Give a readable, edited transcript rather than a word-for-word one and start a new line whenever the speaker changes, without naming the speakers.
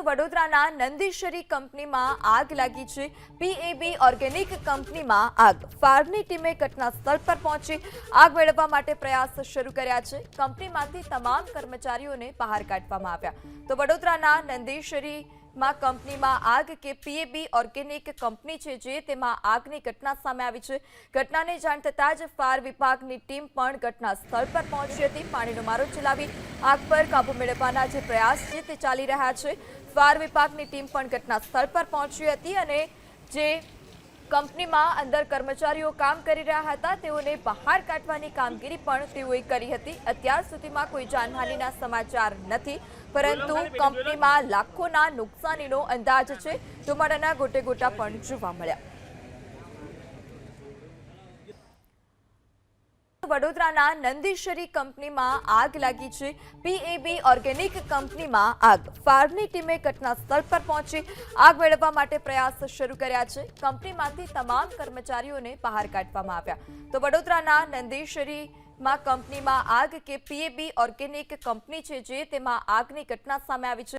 વડોદરાના નંદીશ્વરી કંપનીમાં આગ લાગી છે। પીએબી ઓર્ગેનિક કંપનીમાં આગ। ફાયરની ટીમે ઘટના સ્થળ પર પહોંચી આગ મેળવવા માટે પ્રયાસ શરૂ કર્યા છે। કંપનીમાંથી તમામ કર્મચારીઓને બહાર કાઢવામાં આવ્યા। તો વડોદરાના નંદીશ્વરીમાં કંપનીમાં આગ કે પીએબી ઓર્ગેનિક કંપની છે જે તેમાં આગની ઘટના સામે આવી છે। ઘટનાની જાણ થતાં જ ફાયર વિભાગની ટીમ પણ ઘટના સ્થળ પર પહોંચી હતી। પાણીનો મારો ચલાવી આગ પર કાબુ મેળવવાના જે પ્રયાસ છે તે ચાલી રહ્યા છે। ફાયર વિભાગની ટીમ પણ ઘટના સ્થળ પર પહોંચી હતી અને જે કંપનીમાં અંદર કર્મચારીઓ કામ કરી રહ્યા હતા તેઓને બહાર કાઢવાની કામગીરી પણ તેઓએ કરી હતી। અત્યાર સુધીમાં કોઈ જાનહાનિના સમાચાર નથી, પરંતુ કંપનીમાં લાખોના નુકસાનીનો અંદાજ છે। ધુમાડાના ગોટે ગોટા પણ જોવા મળ્યા। વડોદરાના નંદીશ્વરી કંપનીમાં આગ લાગી છે। પીએબી ઓર્ગેનિક કંપનીમાં આગ। ફાયરની ટીમે ઘટના સ્થળ પર પહોંચી આગ મેળવવા માટે પ્રયાસ શરૂ કર્યા છે। કંપનીમાંથી તમામ કર્મચારીઓને બહાર કાઢવામાં આવ્યા। તો વડોદરાના નંદીશ્વરીમાં કંપનીમાં આગ કે પીએબી ઓર્ગેનિક કંપની છે જે તેમાં આગની ઘટના સામે આવી છે।